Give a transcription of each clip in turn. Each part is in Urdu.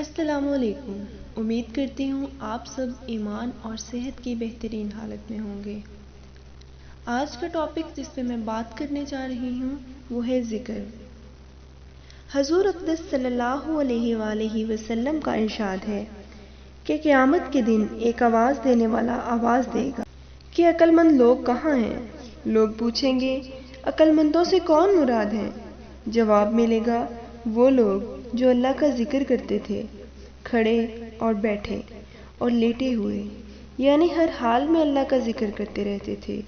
السلام علیکم۔ امید کرتی ہوں آپ سب ایمان اور صحت کی بہترین حالت میں ہوں گے۔ آج کا ٹاپک جس پہ میں بات کرنے جا رہی ہوں وہ ہے ذکر۔ حضور اقدس صلی اللہ علیہ وآلہ وسلم کا ارشاد ہے کہ قیامت کے دن ایک آواز دینے والا آواز دے گا کہ عقل مند لوگ کہاں ہیں؟ لوگ پوچھیں گے عقل مندوں سے کون مراد ہیں؟ جواب ملے گا وہ لوگ جو اللہ کا ذکر کرتے تھے، کھڑے اور بیٹھے اور لیٹے ہوئے، یعنی ہر حال میں اللہ کا ذکر کرتے رہتے تھے،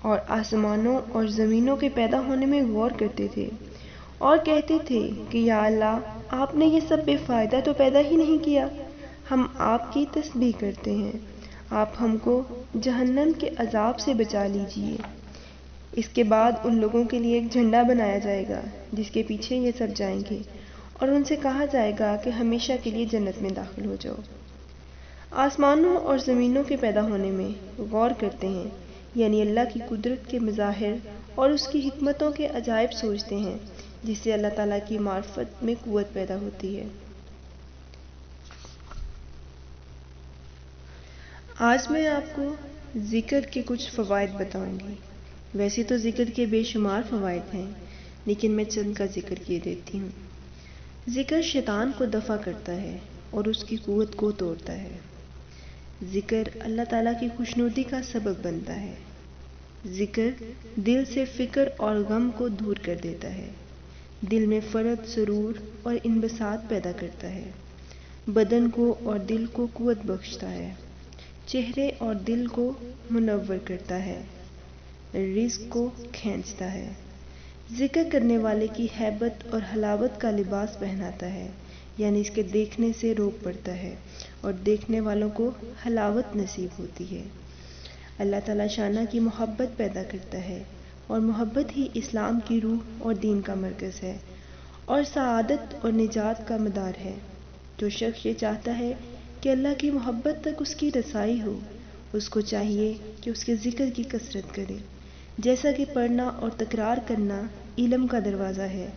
اور آسمانوں اور زمینوں کے پیدا ہونے میں غور کرتے تھے اور کہتے تھے کہ یا اللہ، آپ نے یہ سب بے فائدہ تو پیدا ہی نہیں کیا، ہم آپ کی تسبیح کرتے ہیں، آپ ہم کو جہنم کے عذاب سے بچا لیجئے۔ اس کے بعد ان لوگوں کے لیے ایک جھنڈا بنایا جائے گا جس کے پیچھے یہ سب جائیں گے اور ان سے کہا جائے گا کہ ہمیشہ کے لیے جنت میں داخل ہو جاؤ۔ آسمانوں اور زمینوں کے پیدا ہونے میں غور کرتے ہیں، یعنی اللہ کی قدرت کے مظاہر اور اس کی حکمتوں کے عجائب سوچتے ہیں، جس سے اللہ تعالیٰ کی معرفت میں قوت پیدا ہوتی ہے۔ آج میں آپ کو ذکر کے کچھ فوائد بتاؤں گی۔ ویسے تو ذکر کے بے شمار فوائد ہیں، لیکن میں چند کا ذکر کیے دیتی ہوں۔ ذکر شیطان کو دفع کرتا ہے اور اس کی قوت کو توڑتا ہے۔ ذکر اللہ تعالیٰ کی خوشنودی کا سبب بنتا ہے۔ ذکر دل سے فکر اور غم کو دور کر دیتا ہے، دل میں فرح، سرور اور انبساط پیدا کرتا ہے، بدن کو اور دل کو قوت بخشتا ہے، چہرے اور دل کو منور کرتا ہے، رزق کو کھینچتا ہے۔ ذکر کرنے والے کی ہیبت اور حلاوت کا لباس پہناتا ہے، یعنی اس کے دیکھنے سے روب پڑتا ہے اور دیکھنے والوں کو حلاوت نصیب ہوتی ہے۔ اللہ تعالیٰ شانہ کی محبت پیدا کرتا ہے، اور محبت ہی اسلام کی روح اور دین کا مرکز ہے اور سعادت اور نجات کا مدار ہے۔ جو شخص یہ چاہتا ہے کہ اللہ کی محبت تک اس کی رسائی ہو، اس کو چاہیے کہ اس کے ذکر کی کثرت کرے، جیسا کہ پڑھنا اور تکرار کرنا علم کا دروازہ ہے،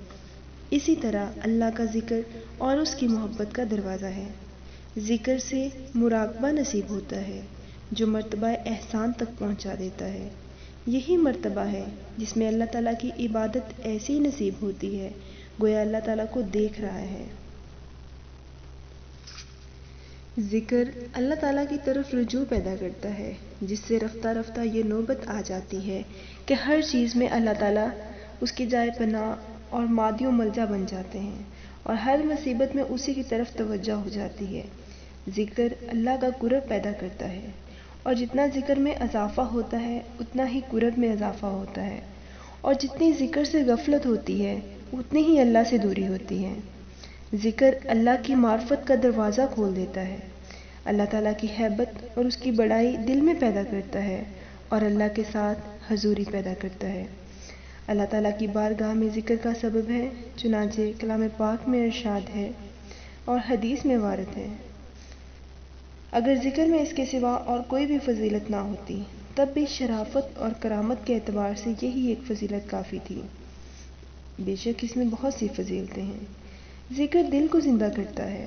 اسی طرح اللہ کا ذکر اور اس کی محبت کا دروازہ ہے۔ ذکر سے مراقبہ نصیب ہوتا ہے جو مرتبہ احسان تک پہنچا دیتا ہے۔ یہی مرتبہ ہے جس میں اللہ تعالیٰ کی عبادت ایسی نصیب ہوتی ہے گویا اللہ تعالیٰ کو دیکھ رہا ہے۔ ذکر اللہ تعالیٰ کی طرف رجوع پیدا کرتا ہے، جس سے رفتہ رفتہ یہ نوبت آ جاتی ہے کہ ہر چیز میں اللہ تعالیٰ اس کی جائے پناہ اور مادی و ملجا بن جاتے ہیں اور ہر مصیبت میں اسی کی طرف توجہ ہو جاتی ہے۔ ذکر اللہ کا قرب پیدا کرتا ہے، اور جتنا ذکر میں اضافہ ہوتا ہے اتنا ہی قرب میں اضافہ ہوتا ہے، اور جتنی ذکر سے غفلت ہوتی ہے اتنی ہی اللہ سے دوری ہوتی ہے۔ ذکر اللہ کی معرفت کا دروازہ کھول دیتا ہے، اللہ تعالیٰ کی ہیبت اور اس کی بڑائی دل میں پیدا کرتا ہے اور اللہ کے ساتھ حضوری پیدا کرتا ہے۔ اللہ تعالیٰ کی بارگاہ میں ذکر کا سبب ہے، چنانچہ کلام پاک میں ارشاد ہے اور حدیث میں وارد ہے، اگر ذکر میں اس کے سوا اور کوئی بھی فضیلت نہ ہوتی تب بھی شرافت اور کرامت کے اعتبار سے یہی ایک فضیلت کافی تھی۔ بے شک اس میں بہت سی فضیلتیں ہیں۔ ذکر دل کو زندہ کرتا ہے۔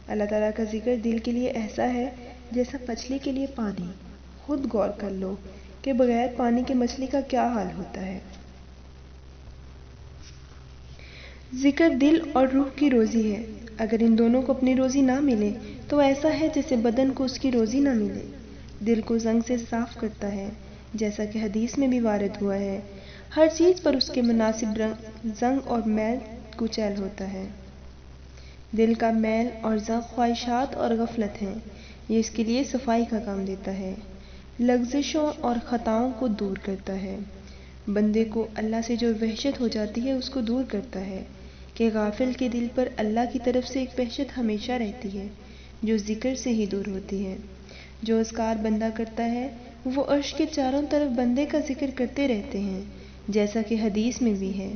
اللہ تعالیٰ کا ذکر دل کے لیے ایسا ہے جیسا مچھلی کے لیے پانی۔ خود غور کر لو کہ بغیر پانی کے مچھلی کا کیا حال ہوتا ہے۔ ذکر دل اور روح کی روزی ہے۔ اگر ان دونوں کو اپنی روزی نہ ملے تو ایسا ہے جیسے بدن کو اس کی روزی نہ ملے۔ دل کو زنگ سے صاف کرتا ہے، جیسا کہ حدیث میں بھی وارد ہوا ہے، ہر چیز پر اس کے مناسب زنگ اور میل کچیل ہوتا ہے۔ دل کا میل اور زنگ خواہشات اور غفلت ہیں، یہ اس کے لیے صفائی کا کام دیتا ہے، لغزشوں اور خطاؤں کو دور کرتا ہے، بندے کو اللہ سے جو وحشت ہو جاتی ہے اس کو دور کرتا ہے، کہ غافل کے دل پر اللہ کی طرف سے ایک وحشت ہمیشہ رہتی ہے جو ذکر سے ہی دور ہوتی ہے۔ جو اذکار بندہ کرتا ہے وہ عرش کے چاروں طرف بندے کا ذکر کرتے رہتے ہیں، جیسا کہ حدیث میں بھی ہے۔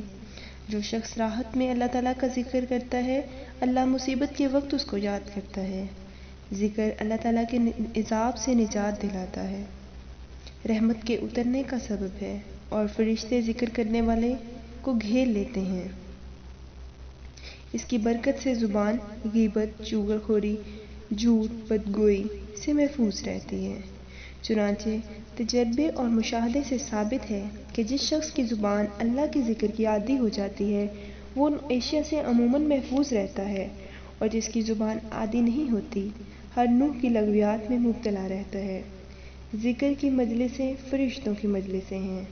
جو شخص راحت میں اللہ تعالیٰ کا ذکر کرتا ہے، اللہ مصیبت کے وقت اس کو یاد کرتا ہے۔ ذکر اللہ تعالیٰ کے عذاب سے نجات دلاتا ہے، رحمت کے اترنے کا سبب ہے، اور فرشتے ذکر کرنے والے کو گھیر لیتے ہیں۔ اس کی برکت سے زبان غیبت، چغل خوری، جھوٹ، بدگوئی سے محفوظ رہتی ہے۔ چنانچہ تجربے اور مشاہدے سے ثابت ہے کہ جس شخص کی زبان اللہ کے ذکر کی عادی ہو جاتی ہے وہ ان اشیاء سے عموماً محفوظ رہتا ہے، اور جس کی زبان عادی نہیں ہوتی ہر نوع کی لغویات میں مبتلا رہتا ہے۔ ذکر کی مجلسیں فرشتوں کی مجلسیں ہیں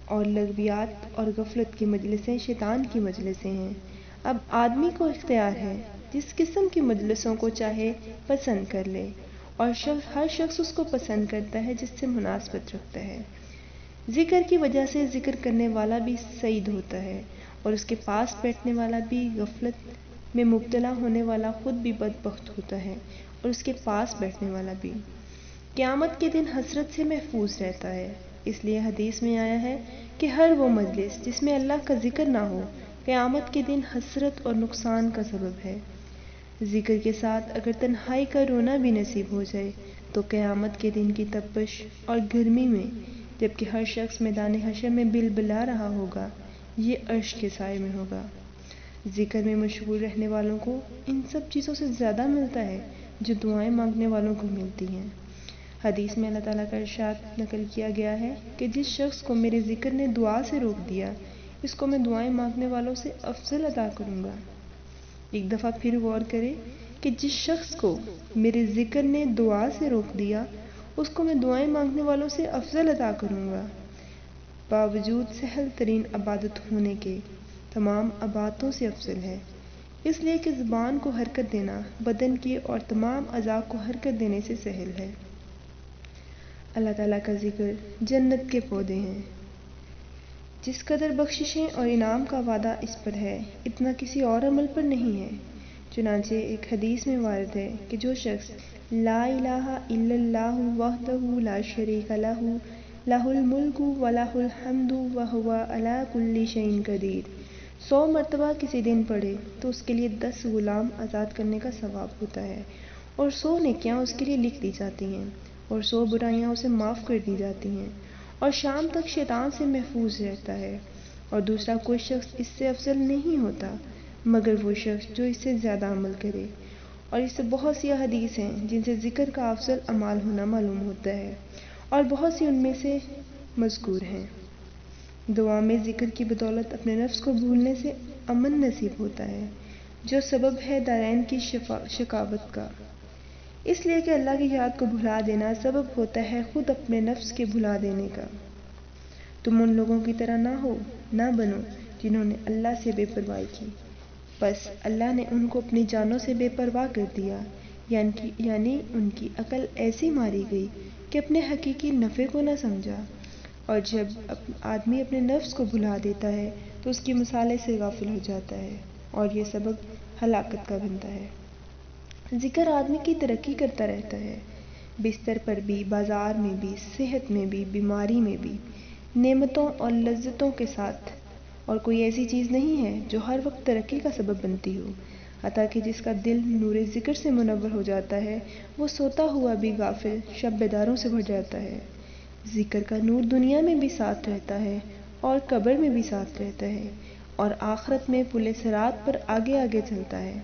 اور لغویات اور غفلت کی مجلسیں شیطان کی مجلسیں ہیں۔ اب آدمی کو اختیار ہے جس قسم کی مجلسوں کو چاہے پسند کر لے، اور ہر شخص اس کو پسند کرتا ہے جس سے مناسبت رکھتا ہے۔ ذکر کی وجہ سے ذکر کرنے والا بھی سعید ہوتا ہے، اور اس کے پاس بیٹھنے والا بھی۔ غفلت میں مبتلا ہونے والا خود بھی بدبخت ہوتا ہے اور اس کے پاس بیٹھنے والا بھی۔ قیامت کے دن حسرت سے محفوظ رہتا ہے، اس لیے حدیث میں آیا ہے کہ ہر وہ مجلس جس میں اللہ کا ذکر نہ ہو قیامت کے دن حسرت اور نقصان کا سبب ہے۔ ذکر کے ساتھ اگر تنہائی کا رونا بھی نصیب ہو جائے تو قیامت کے دن کی تپش اور گرمی میں جبکہ ہر شخص میدان حشر میں بلبلا رہا ہوگا یہ عرش کے سائے میں ہوگا۔ ذکر میں مشغول رہنے والوں کو ان سب چیزوں سے زیادہ ملتا ہے جو دعائیں مانگنے والوں کو ملتی ہیں۔ حدیث میں اللہ تعالیٰ کا ارشاد نقل کیا گیا ہے کہ جس شخص کو میرے ذکر نے دعا سے روک دیا اس کو میں دعائیں مانگنے والوں سے افضل عطا کروں گا۔ ایک دفعہ پھر غور کرے کہ جس شخص کو میرے ذکر نے دعا سے روک دیا اس کو میں دعائیں مانگنے والوں سے افضل عطا کروں گا۔ باوجود سہل ترین عبادت ہونے کے تمام عبادتوں سے افضل ہے، اس لیے کہ زبان کو حرکت دینا بدن کی اور تمام اعضاء کو حرکت دینے سے سہل ہے۔ اللہ تعالیٰ کا ذکر جنت کے پودے ہیں۔ جس قدر بخششیں اور انعام کا وعدہ اس پر ہے اتنا کسی اور عمل پر نہیں ہے۔ چنانچہ ایک حدیث میں وارد ہے کہ جو شخص لا الہ الا اللہ وحدہ لا شریک لہ لہ الملک ولہ الحمد وہو علی کل شیء قدیر 100 مرتبہ کسی دن پڑھے تو اس کے لیے 10 غلام آزاد کرنے کا ثواب ہوتا ہے، اور 100 نیکیاں اس کے لیے لکھ دی جاتی ہیں، اور 100 برائیاں اسے معاف کر دی جاتی ہیں، اور شام تک شیطان سے محفوظ رہتا ہے، اور دوسرا کوئی شخص اس سے افضل نہیں ہوتا مگر وہ شخص جو اس سے زیادہ عمل کرے۔ اور اس سے بہت سی حدیث ہیں جن سے ذکر کا افضل اعمال ہونا معلوم ہوتا ہے، اور بہت سی ان میں سے مذکور ہیں۔ دعا میں ذکر کی بدولت اپنے نفس کو بھولنے سے امن نصیب ہوتا ہے جو سبب ہے دارین کی شقاوت کا، اس لیے کہ اللہ کی یاد کو بھلا دینا سبب ہوتا ہے خود اپنے نفس کے بھلا دینے کا۔ تم ان لوگوں کی طرح نہ بنو جنہوں نے اللہ سے بے پرواہی کی، بس اللہ نے ان کو اپنی جانوں سے بے پرواہ کر دیا، یعنی ان کی عقل ایسی ماری گئی کہ اپنے حقیقی نفع کو نہ سمجھا، اور جب آدمی اپنے نفس کو بھلا دیتا ہے تو اس کی مصالحے سے غافل ہو جاتا ہے اور یہ سبب ہلاکت کا بنتا ہے۔ ذکر آدمی کی ترقی کرتا رہتا ہے، بستر پر بھی، بازار میں بھی، صحت میں بھی، بیماری میں بھی، نعمتوں اور لذتوں کے ساتھ، اور کوئی ایسی چیز نہیں ہے جو ہر وقت ترقی کا سبب بنتی ہو، حتیٰ کہ جس کا دل نور ذکر سے منور ہو جاتا ہے وہ سوتا ہوا بھی غافل شب بیداروں سے بھر جاتا ہے۔ ذکر کا نور دنیا میں بھی ساتھ رہتا ہے اور قبر میں بھی ساتھ رہتا ہے، اور آخرت میں پل صراط پر آگے آگے چلتا ہے۔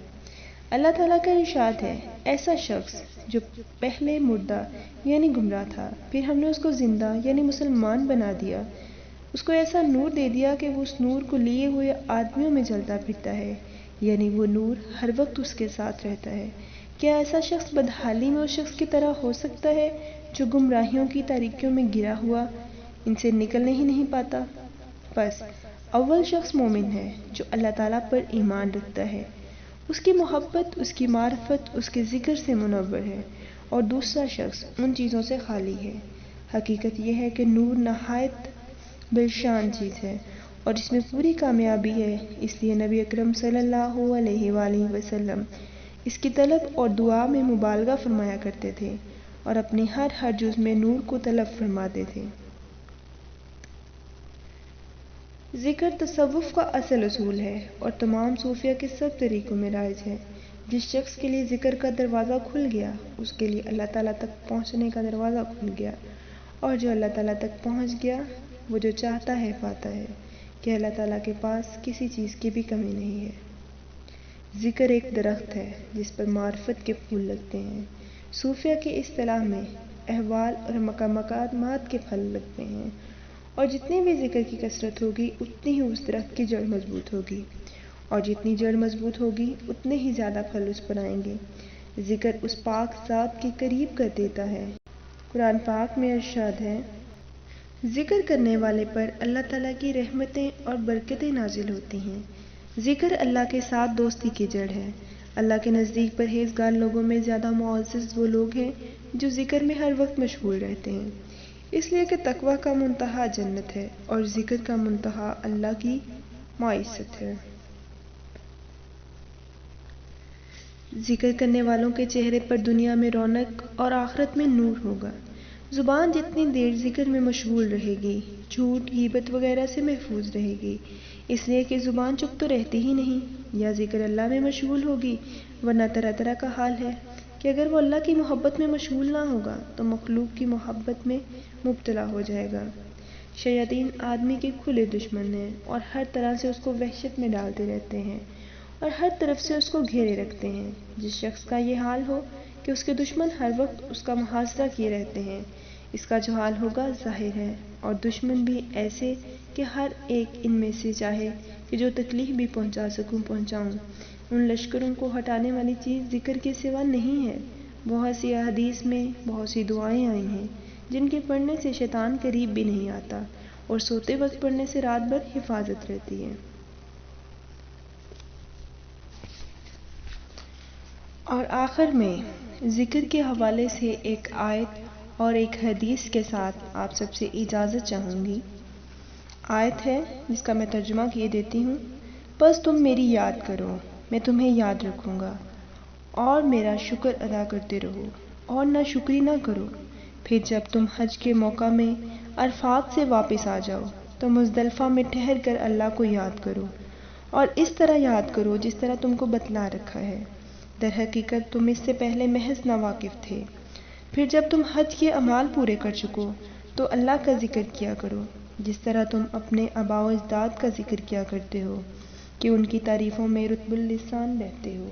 اللہ تعالیٰ کا ارشاد ہے، ایسا شخص جو پہلے مردہ یعنی گمراہ تھا، پھر ہم نے اس کو زندہ یعنی مسلمان بنا دیا، اس کو ایسا نور دے دیا کہ وہ اس نور کو لیے ہوئے آدمیوں میں چلتا پھرتا ہے، یعنی وہ نور ہر وقت اس کے ساتھ رہتا ہے۔ کیا ایسا شخص بدحالی میں اس شخص کی طرح ہو سکتا ہے جو گمراہیوں کی تاریکیوں میں گرا ہوا ان سے نکلنے ہی نہیں پاتا؟ بس اول شخص مومن ہے جو اللہ تعالیٰ پر ایمان رکھتا ہے، اس کی محبت، اس کی معرفت اس کے ذکر سے منور ہے، اور دوسرا شخص ان چیزوں سے خالی ہے۔ حقیقت یہ ہے کہ نور نہایت بلشان چیز ہے اور اس میں پوری کامیابی ہے، اس لیے نبی اکرم صلی اللہ علیہ وآلہ وسلم اس کی طلب اور دعا میں مبالغہ فرمایا کرتے تھے اور اپنی ہر جز میں نور کو طلب فرماتے تھے۔ ذکر تصوف کا اصل اصول ہے اور تمام صوفیہ کے سب طریقوں میں رائج ہے۔ جس شخص کے لیے ذکر کا دروازہ کھل گیا اس کے لیے اللہ تعالیٰ تک پہنچنے کا دروازہ کھل گیا، اور جو اللہ تعالیٰ تک پہنچ گیا وہ جو چاہتا ہے پاتا ہے، کہ اللہ تعالیٰ کے پاس کسی چیز کی بھی کمی نہیں ہے۔ ذکر ایک درخت ہے جس پر معرفت کے پھول لگتے ہیں۔ صوفیہ کی اصطلاح میں احوال اور مقامات کے پھل لگتے ہیں، اور جتنی بھی ذکر کی کثرت ہوگی اتنی ہی اس درخت کی جڑ مضبوط ہوگی، اور جتنی جڑ مضبوط ہوگی اتنے ہی زیادہ پھل اس پر آئیں گے۔ ذکر اس پاک ذات کے قریب کر دیتا ہے۔ قرآن پاک میں ارشاد ہے، ذکر کرنے والے پر اللہ تعالیٰ کی رحمتیں اور برکتیں نازل ہوتی ہیں۔ ذکر اللہ کے ساتھ دوستی کی جڑ ہے۔ اللہ کے نزدیک پرہیزگار لوگوں میں زیادہ معزز وہ لوگ ہیں جو ذکر میں ہر وقت مشغول رہتے ہیں، اس لیے کہ تقویٰ کا منتہا جنت ہے اور ذکر کا منتہا اللہ کی معیت ہے۔ ذکر کرنے والوں کے چہرے پر دنیا میں رونق اور آخرت میں نور ہوگا۔ زبان جتنی دیر ذکر میں مشغول رہے گی، جھوٹ، غیبت وغیرہ سے محفوظ رہے گی، اس لیے کہ زبان چپ تو رہتی ہی نہیں، یا ذکر اللہ میں مشغول ہوگی، ورنہ طرح طرح کا حال ہے کہ اگر وہ اللہ کی محبت میں مشغول نہ ہوگا تو مخلوق کی محبت میں مبتلا ہو جائے گا۔ شیاطین آدمی کے کھلے دشمن ہیں اور ہر طرح سے اس کو وحشت میں ڈالتے رہتے ہیں اور ہر طرف سے اس کو گھیرے رکھتے ہیں۔ جس شخص کا یہ حال ہو کہ اس کے دشمن ہر وقت اس کا محاصرہ کیے رہتے ہیں، اس کا جو حال ہوگا ظاہر ہے، اور دشمن بھی ایسے کہ ہر ایک ان میں سے چاہے کہ جو تکلیف بھی پہنچا سکوں پہنچاؤں۔ ان لشکروں کو ہٹانے والی چیز ذکر کے سوا نہیں ہے۔ بہت سی احادیث میں بہت سی دعائیں آئی ہیں جن کے پڑھنے سے شیطان قریب بھی نہیں آتا، اور سوتے وقت پڑھنے سے رات بھر حفاظت رہتی ہے۔ اور آخر میں ذکر کے حوالے سے ایک آیت اور ایک حدیث کے ساتھ آپ سب سے اجازت چاہوں گی۔ آیت ہے جس کا میں ترجمہ کیے دیتی ہوں، بس تم میری یاد کرو، میں تمہیں یاد رکھوں گا، اور میرا شکر ادا کرتے رہو اور نہ شکری نہ کرو۔ پھر جب تم حج کے موقع میں عرفات سے واپس آ جاؤ تو مزدلفہ میں ٹھہر کر اللہ کو یاد کرو، اور اس طرح یاد کرو جس طرح تم کو بتلا رکھا ہے۔ در حقیقت تم اس سے پہلے محض ناواقف تھے۔ پھر جب تم حج کے اعمال پورے کر چکو تو اللہ کا ذکر کیا کرو، جس طرح تم اپنے آباء و اجداد کا ذکر کیا کرتے ہو کہ ان کی تعریفوں میں رطب اللسان رہتے ہو،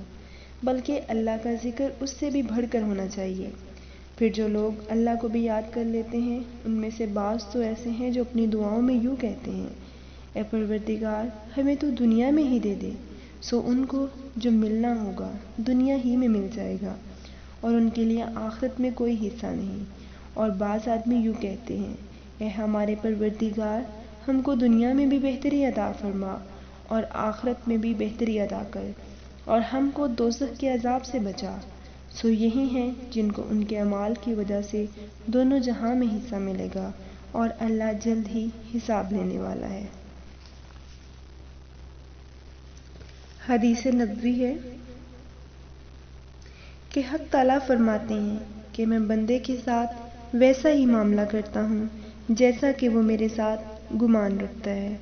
بلکہ اللہ کا ذکر اس سے بھی بڑھ کر ہونا چاہیے۔ پھر جو لوگ اللہ کو بھی یاد کر لیتے ہیں ان میں سے بعض تو ایسے ہیں جو اپنی دعاؤں میں یوں کہتے ہیں، اے پروردگار ہمیں تو دنیا میں ہی دے دے، سو ان کو جو ملنا ہوگا دنیا ہی میں مل جائے گا، اور ان کے لیے آخرت میں کوئی حصہ نہیں۔ اور بعض آدمی یوں کہتے ہیں، اے ہمارے پروردگار ہم کو دنیا میں بھی بہتری عطا فرما اور آخرت میں بھی بہتری عطا کر، اور ہم کو دوزخ کے عذاب سے بچا۔ سو یہی ہیں جن کو ان کے اعمال کی وجہ سے دونوں جہاں میں حصہ ملے گا، اور اللہ جلد ہی حساب لینے والا ہے۔ حدیث نبوی ہے کہ حق تعالیٰ فرماتے ہیں کہ میں بندے کے ساتھ ویسا ہی معاملہ کرتا ہوں جیسا کہ وہ میرے ساتھ گمان رکھتا ہے،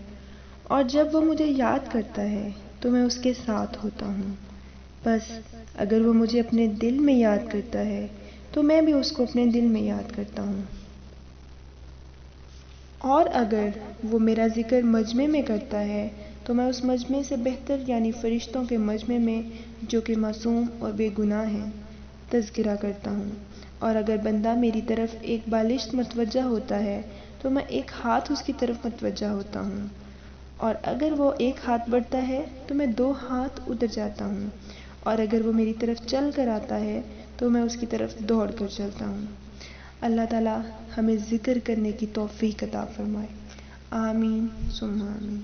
اور جب وہ مجھے یاد کرتا ہے تو میں اس کے ساتھ ہوتا ہوں۔ بس اگر وہ مجھے اپنے دل میں یاد کرتا ہے تو میں بھی اس کو اپنے دل میں یاد کرتا ہوں، اور اگر وہ میرا ذکر مجمع میں کرتا ہے تو میں اس مجمع سے بہتر یعنی فرشتوں کے مجمع میں جو کہ معصوم اور بے گناہ ہیں تذکرہ کرتا ہوں۔ اور اگر بندہ میری طرف ایک بالشت متوجہ ہوتا ہے تو میں ایک ہاتھ اس کی طرف متوجہ ہوتا ہوں، اور اگر وہ ایک ہاتھ بڑھتا ہے تو میں 2 ہاتھ ادھر جاتا ہوں، اور اگر وہ میری طرف چل کر آتا ہے تو میں اس کی طرف دوڑ کر چلتا ہوں۔ اللہ تعالیٰ ہمیں ذکر کرنے کی توفیق عطا فرمائے، آمین ثم آمین۔